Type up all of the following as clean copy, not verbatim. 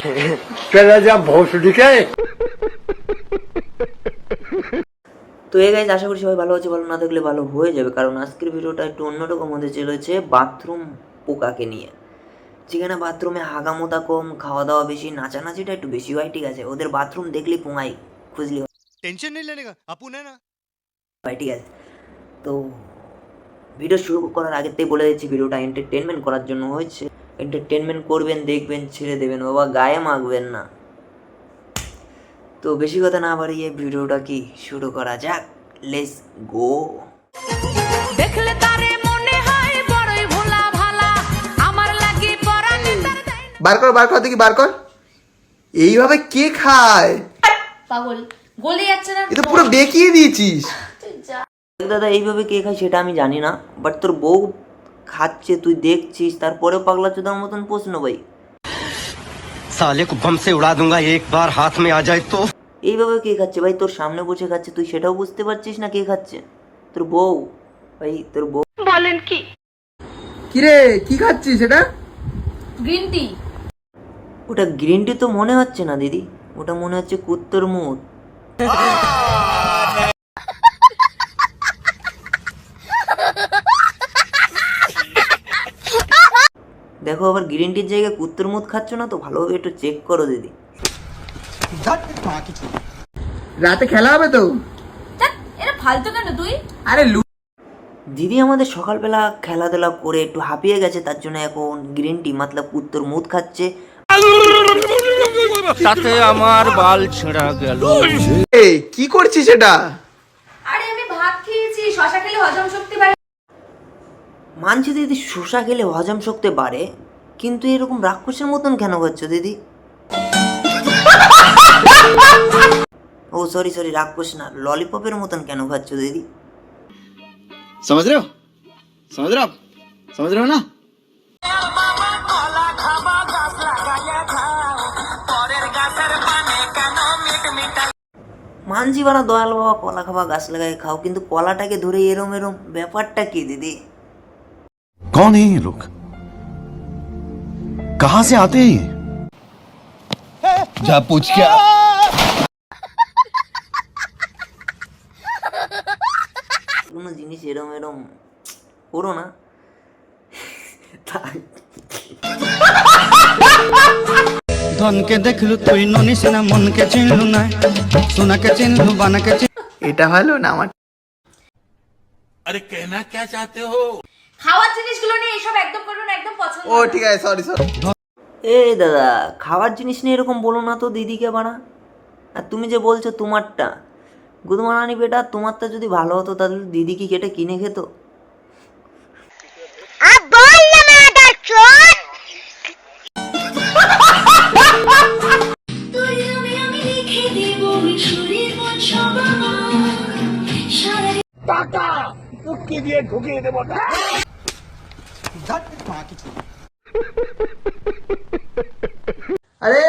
चला जा भोसड़ी के। তো এই গাইজ আশা করি সবাই ভালো আছে, ভালো না থাকলে ভালো হয়ে যাবে, কারণ আজকের ভিডিওটা একটু অন্যরকম হতে চলেছে বাথরুম পোকাকে নিয়ে। যেখানে বাথরুমে হাগামোতা কম, খাওয়া দাওয়া বেশি, নাচানাচিটা একটু বেশি হয়, ঠিক আছে। ওদের বাথরুম দেখলি পোঙাই খুঁজলি টেনশন নেই লেনে কা আপু না ভাই, ঠিক আছে। তো ভিডিও শুরু করার আগের থেকে বলে দিচ্ছি, ভিডিওটা এন্টারটেনমেন্ট করার জন্য হয়েছে। এন্টারটেনমেন্ট করবেন, দেখবেন, ছেড়ে দেবেন, বাবা গায়ে মাখবেন না। তো বেশি কথা না বাড়িয়ে ভিডিওটা কি শুরু করা যাক, লেটস গো। দেখলে তারে মনে হয় বড়ই ভোলা ভালা, আমার লাগি পরাণে তার বার কর দেখি বার কর। এইভাবে কে খায়? পাগল গলে যাচ্ছে না, এ তো পুরো বেকিয়ে দিয়েছিস। দাদা এইভাবে কে খায় সেটা আমি জানি না, বাট তোর বউ খাচ্ছে, তুই দেখছিস, তারপরেও পাগলা চোদার মতন প্রশ্ন ভাই। साले को बम से उड़ा दूंगा एक बार हाथ में आ जाए तो। এইভাবে কে খাচ্ছে ভাই? তোর সামনে বসে খাচ্ছে, তুই সেটাও বুঝতে পারছিস না কে খাচ্ছে? তোর বউ ভাই, তোর বউ। বলেন কি? কিরে কি খাচ্ছিস এটা? Green tea. ওটা গ্রিন টি তো মনে হচ্ছে না দিদি, ওটা মনে হচ্ছে কুত্তর মুখ। দেখো আবার গ্রিন টির জায়গায় কুত্তর মুখ খাচ্ছ না তো, ভালোভাবে একটু চেক করো দিদি। রাতে খেলা হবে তো? এটা ফালতু কেন তুই? আরে দিদি আমাদের সকালবেলা খেলাধুলা করে একটু হাঁপিয়ে গেছে, তার জন্য এখন গ্রিন টি মতলব কুত্তর মুখ খাচ্ছে। তাতে আমার বাল ছেঁড়া গেল। কি করছিস এটা? আরে আমি ভাত খেয়েছি, শশা খেলে হজম শক্তি বাড়ে। মানছি দিদি শসা খেলে হজম শক্তি বাড়ে, কিন্তু এরকম রাক্ষসের মতন কেন খাচ্ছ দিদি? ও সরি রাক্ষস না, ললিপপের মতন কেন খাচ্ছ দিদি? समझ रहे हो ना? মানছি বানা দয়াল বাবা, কলা খাবা গাছ লাগাই খাও, কিন্তু কলাটাকে ধরে এরম ব্যাপারটা কি দিদি? कौन है ये लोग? कहां से आते हैं ये? जा पूछ क्या। কোনো জিনিস এরম করো না। ধনকে দেখলু তুই ননিস না, মনকে চিনলু না, সোনাকে চিনলু, বানাকে চিনলু। এটা ভালো না আমার। খাওয়ার জিনিসগুলো নিয়ে এসব একদম করো না, একদম পছন্দ ও ঠিক আছে, সরি। এ দাদা খাবার জিনিস নিয়ে এরকম বলো না তো দিদিকে বানা। আর তুমি যে বলছো তোমারটা গুদমারানি বেটা, তোমারটা যদি ভালো হতো তাহলে দিদি কি কেটে কিনে খেত? আরে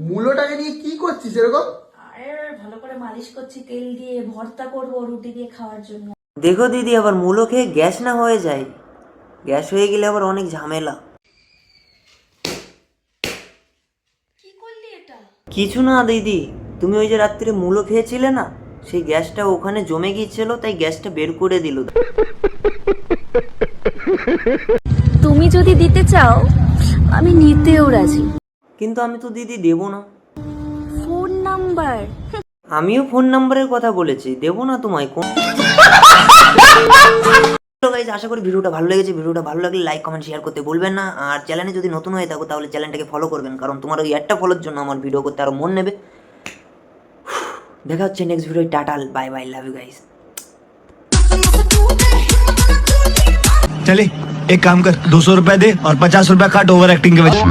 মূলোটাকে নিয়ে কি করছিস এরকম? আরে ভালো করে মালিশ করছি তেল দিয়ে, ভর্তা করবো রুটি দিয়ে খাওয়ার জন্য। দেখো দিদি আবার মূলো খেয়ে গ্যাস না হয়ে যায়, গ্যাস হয়ে গেলে আবার অনেক ঝামেলা। কি করলি এটা? কিছু না দিদি, তুমি ওই যে রাত্রে মূলো খেয়েছিলে না, সেই গ্যাসটা ওখানে জমে গিয়েছিল, তাই গ্যাসটা বের করে দিল। তুমি যদি দিতে চাও আমি নিতেও রাজি, কিন্তু আমি তো দিদি দেবো না। Phone number? আমিও ফোন নাম্বারের কথা বলেছি, দেবো না তোমায় কোন। গাইজ আশা করি ভিডিওটা ভালো লেগেছে। ভিডিওটা ভালো লাগলে লাইক কমেন্ট শেয়ার করতে ভুলবেন না। আর চ্যানেলে যদি নতুন হয়ে থাকো তাহলে চ্যানেলটাকে ফলো করবেন, কারণ তোমার ওই একটা ফলোর জন্য আমার ভিডিও করতে আরো মন নেবে। দেখা হচ্ছে next video. Tata, bye bye, love you guys. चले एक काम कर, 200 रुपए दे और 50 रुपए काट ओवर एक्टिंग के वजह।